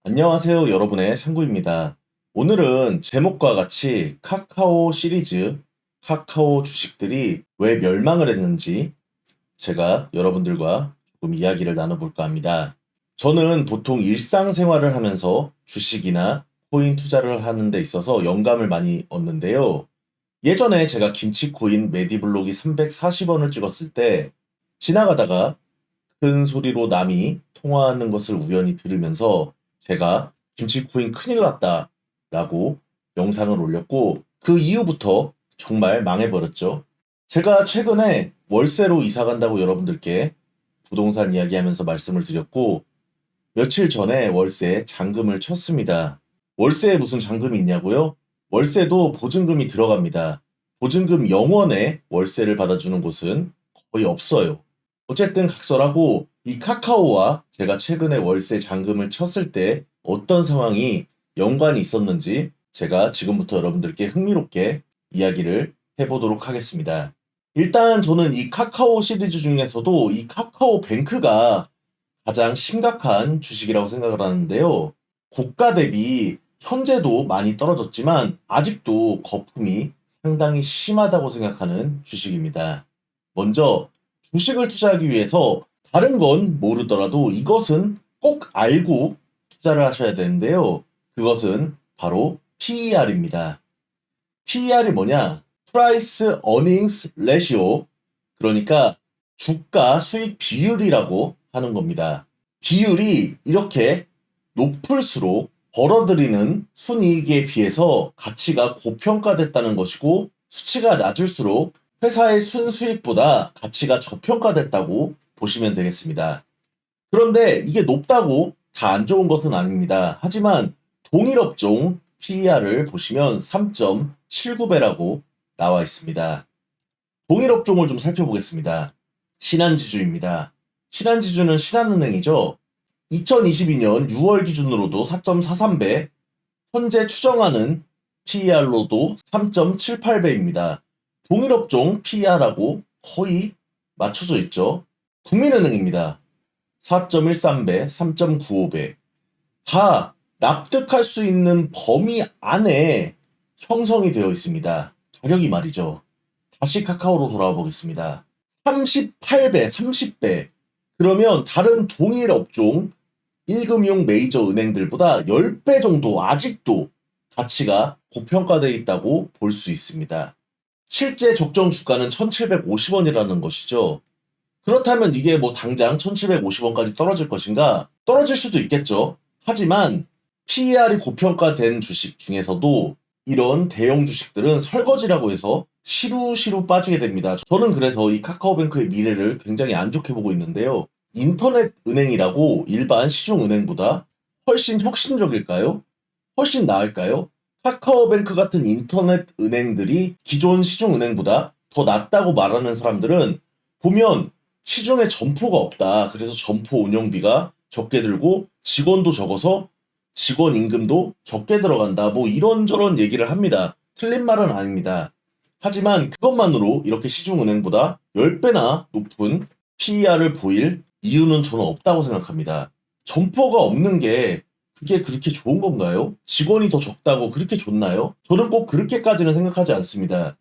안녕하세요, 여러분의 상구입니다. 오늘은 제목과 같이 카카오 시리즈, 카카오 주식들이 왜 멸망을 했는지 제가 여러분들과 조금 이야기를 나눠볼까 합니다. 저는 보통 일상생활을 하면서 주식이나 코인 투자를 하는 데 있어서 영감을 많이 얻는데요. 예전에 제가 김치코인 메디블록이 340원을 찍었을 때 지나가다가 큰 소리로 남이 통화하는 것을 우연히 들으면서 제가 김치코인 큰일 났다 라고 영상을 올렸고 그 이후부터 정말 망해버렸죠. 제가 최근에 월세로 이사 간다고 여러분들께 부동산 이야기하면서 말씀을 드렸고 며칠 전에 월세 잔금을 쳤습니다. 월세에 무슨 잔금이 있냐고요? 월세도 보증금이 들어갑니다. 보증금 0원에 월세를 받아주는 곳은 거의 없어요. 어쨌든 각설하고 이 카카오와 제가 최근에 월세 잔금을 쳤을 때 어떤 상황이 연관이 있었는지 제가 지금부터 여러분들께 흥미롭게 이야기를 해보도록 하겠습니다. 일단 저는 이 카카오 시리즈 중에서도 이 카카오 뱅크가 가장 심각한 주식이라고 생각을 하는데요. 고가 대비 현재도 많이 떨어졌지만 아직도 거품이 상당히 심하다고 생각하는 주식입니다. 먼저 주식을 투자하기 위해서 다른 건 모르더라도 이것은 꼭 알고 투자를 하셔야 되는데요. 그것은 바로 PER입니다. PER이 뭐냐? Price Earnings Ratio. 그러니까 주가 수익 비율이라고 하는 겁니다. 비율이 이렇게 높을수록 벌어들이는 순이익에 비해서 가치가 고평가됐다는 것이고 수치가 낮을수록 회사의 순수익보다 가치가 저평가됐다고 보시면 되겠습니다. 그런데 이게 높다고 다 안 좋은 것은 아닙니다. 하지만 동일 업종 PER을 보시면 3.79배라고 나와 있습니다. 동일 업종을 좀 살펴보겠습니다. 신한지주입니다. 신한지주는 신한은행이죠. 2022년 6월 기준으로도 4.43배, 현재 추정하는 PER로도 3.78배입니다. 동일 업종 PER하고 거의 맞춰져 있죠. 국민은행입니다. 4.13배, 3.95배. 다 납득할 수 있는 범위 안에 형성이 되어 있습니다. 가격이 말이죠. 다시 카카오로 돌아와 보겠습니다. 38배, 30배. 그러면 다른 동일 업종 1금융 메이저 은행들보다 10배 정도 아직도 가치가 고평가되어 있다고 볼 수 있습니다. 실제 적정 주가는 1750원이라는 것이죠. 그렇다면 이게 뭐 당장 1750원까지 떨어질 것인가? 떨어질 수도 있겠죠. 하지만 PER이 고평가된 주식 중에서도 이런 대형 주식들은 설거지라고 해서 시루시루 빠지게 됩니다. 저는 그래서 이 카카오뱅크의 미래를 굉장히 안 좋게 보고 있는데요. 인터넷 은행이라고 일반 시중 은행보다 훨씬 혁신적일까요? 훨씬 나을까요? 카카오뱅크 같은 인터넷 은행들이 기존 시중 은행보다 더 낫다고 말하는 사람들은 보면 시중에 점포가 없다. 그래서 점포 운영비가 적게 들고 직원도 적어서 직원 임금도 적게 들어간다. 뭐 이런저런 얘기를 합니다. 틀린 말은 아닙니다. 하지만 그것만으로 이렇게 시중은행보다 10배나 높은 PER을 보일 이유는 저는 없다고 생각합니다. 점포가 없는 게 그게 그렇게 좋은 건가요? 직원이 더 적다고 그렇게 좋나요? 저는 꼭 그렇게까지는 생각하지 않습니다.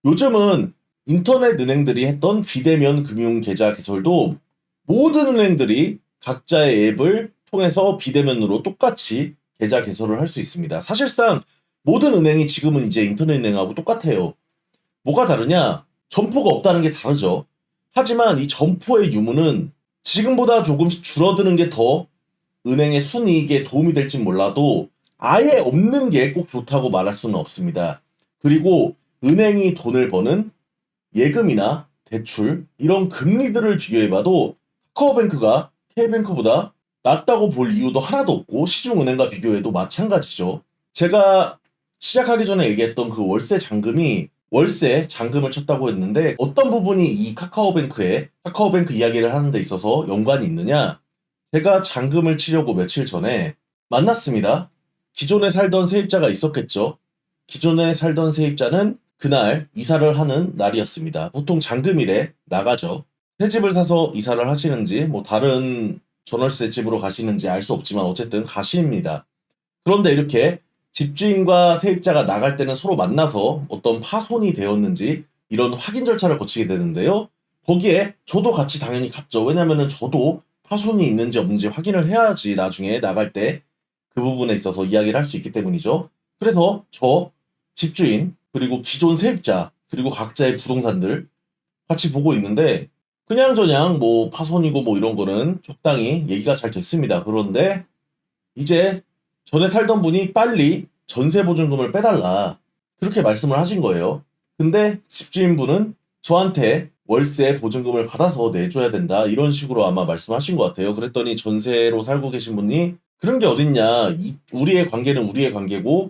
요즘은 인터넷 은행들이 했던 비대면 금융 계좌 개설도 모든 은행들이 각자의 앱을 통해서 비대면으로 똑같이 계좌 개설을 할 수 있습니다. 사실상 모든 은행이 지금은 이제 인터넷 은행하고 똑같아요. 뭐가 다르냐? 점포가 없다는 게 다르죠. 하지만 이 점포의 유무는 지금보다 조금씩 줄어드는 게 더 은행의 순이익에 도움이 될진 몰라도 아예 없는 게 꼭 좋다고 말할 수는 없습니다. 그리고 은행이 돈을 버는 예금이나 대출 이런 금리들을 비교해봐도 카카오뱅크가 K뱅크보다 낮다고 볼 이유도 하나도 없고 시중은행과 비교해도 마찬가지죠. 제가 시작하기 전에 얘기했던 그 월세 잔금이 월세 잔금을 쳤다고 했는데 어떤 부분이 이 카카오뱅크 이야기를 하는 데 있어서 연관이 있느냐? 제가 잔금을 치려고 며칠 전에 만났습니다. 기존에 살던 세입자가 있었겠죠. 기존에 살던 세입자는 그날 이사를 하는 날이었습니다. 보통 잔금일에 나가죠. 새 집을 사서 이사를 하시는지 뭐 다른 전월세 집으로 가시는지 알 수 없지만 어쨌든 가십니다. 그런데 이렇게 집주인과 세입자가 나갈 때는 서로 만나서 어떤 파손이 되었는지 이런 확인 절차를 거치게 되는데요. 거기에 저도 같이 당연히 갔죠. 왜냐면은 저도 파손이 있는지 없는지 확인을 해야지 나중에 나갈 때 그 부분에 있어서 이야기를 할 수 있기 때문이죠. 그래서 저, 집주인, 그리고 기존 세입자, 그리고 각자의 부동산들 같이 보고 있는데 그냥저냥 뭐 파손이고 뭐 이런 거는 적당히 얘기가 잘 됐습니다. 그런데 이제 전에 살던 분이 빨리 전세 보증금을 빼달라. 그렇게 말씀을 하신 거예요. 근데 집주인분은 저한테 월세 보증금을 받아서 내줘야 된다. 이런 식으로 아마 말씀하신 것 같아요. 그랬더니 전세로 살고 계신 분이 그런 게 어딨냐. 우리의 관계는 우리의 관계고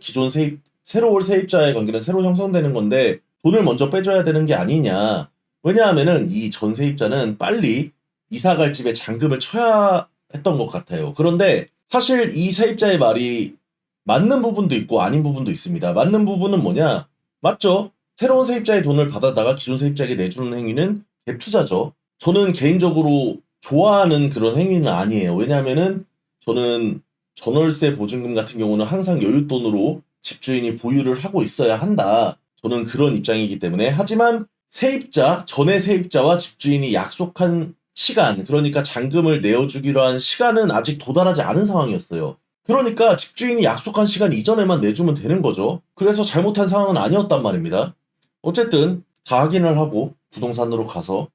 새로 올 세입자의 관계는 새로 형성되는 건데 돈을 먼저 빼줘야 되는 게 아니냐. 왜냐하면은 이 전세입자는 빨리 이사갈 집에 잔금을 쳐야 했던 것 같아요. 그런데 사실 이 세입자의 말이 맞는 부분도 있고 아닌 부분도 있습니다. 맞는 부분은 뭐냐? 맞죠? 새로운 세입자의 돈을 받아다가 기존 세입자에게 내주는 행위는 갭투자죠. 저는 개인적으로 좋아하는 그런 행위는 아니에요. 왜냐하면은 저는 전월세 보증금 같은 경우는 항상 여윳돈으로 집주인이 보유를 하고 있어야 한다. 저는 그런 입장이기 때문에. 하지만 전에 세입자와 집주인이 약속한 시간, 그러니까 잔금을 내어주기로 한 시간은 아직 도달하지 않은 상황이었어요. 그러니까 집주인이 약속한 시간 이전에만 내주면 되는 거죠. 그래서 잘못한 상황은 아니었단 말입니다. 어쨌든 다 확인을 하고 부동산으로 가서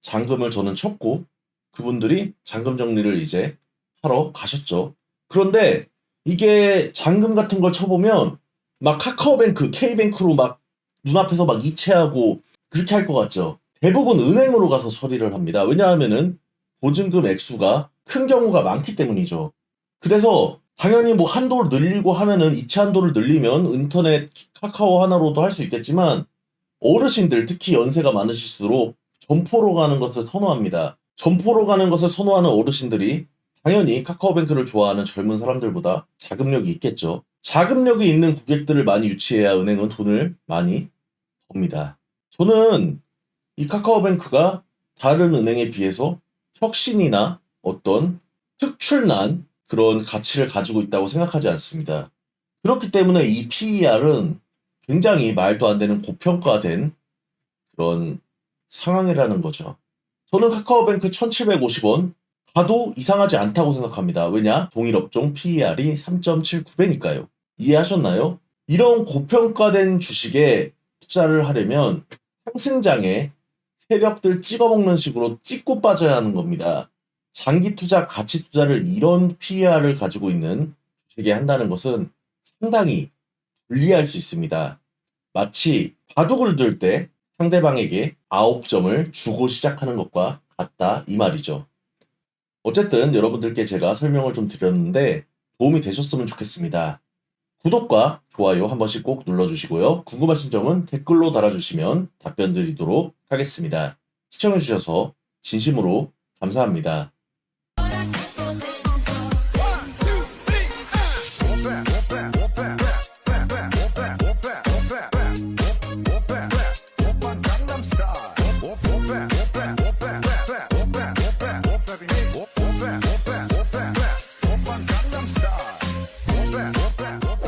잔금을 저는 쳤고 그분들이 잔금 정리를 이제 하러 가셨죠. 그런데 이게 잔금 같은 걸 쳐보면 막 카카오뱅크, K뱅크로 막 눈앞에서 막 이체하고 그렇게 할 것 같죠. 대부분 은행으로 가서 처리를 합니다. 왜냐하면은 보증금 액수가 큰 경우가 많기 때문이죠. 그래서 당연히 뭐 한도를 늘리고 하면은 이체 한도를 늘리면 인터넷 카카오 하나로도 할 수 있겠지만 어르신들 특히 연세가 많으실수록 점포로 가는 것을 선호합니다. 점포로 가는 것을 선호하는 어르신들이 당연히 카카오뱅크를 좋아하는 젊은 사람들보다 자금력이 있겠죠. 자금력이 있는 고객들을 많이 유치해야 은행은 돈을 많이 법니다. 저는 이 카카오뱅크가 다른 은행에 비해서 혁신이나 어떤 특출난 그런 가치를 가지고 있다고 생각하지 않습니다. 그렇기 때문에 이 PER은 굉장히 말도 안 되는 고평가된 그런 상황이라는 거죠. 저는 카카오뱅크 1750원 가도 이상하지 않다고 생각합니다. 왜냐? 동일업종 PER이 3.79배니까요. 이해하셨나요? 이런 고평가된 주식에 투자를 하려면 상승장에 세력들 찍어먹는 식으로 찍고 빠져야 하는 겁니다. 장기 투자, 가치 투자를 이런 PER을 가지고 있는 주식에 한다는 것은 상당히 불리할 수 있습니다. 마치 바둑을 둘 때 상대방에게 9점을 주고 시작하는 것과 같다 이 말이죠. 어쨌든 여러분들께 제가 설명을 좀 드렸는데 도움이 되셨으면 좋겠습니다. 구독과 좋아요 한 번씩 꼭 눌러주시고요. 궁금하신 점은 댓글로 달아주시면 답변 드리도록 하겠습니다. 시청해주셔서 진심으로 감사합니다.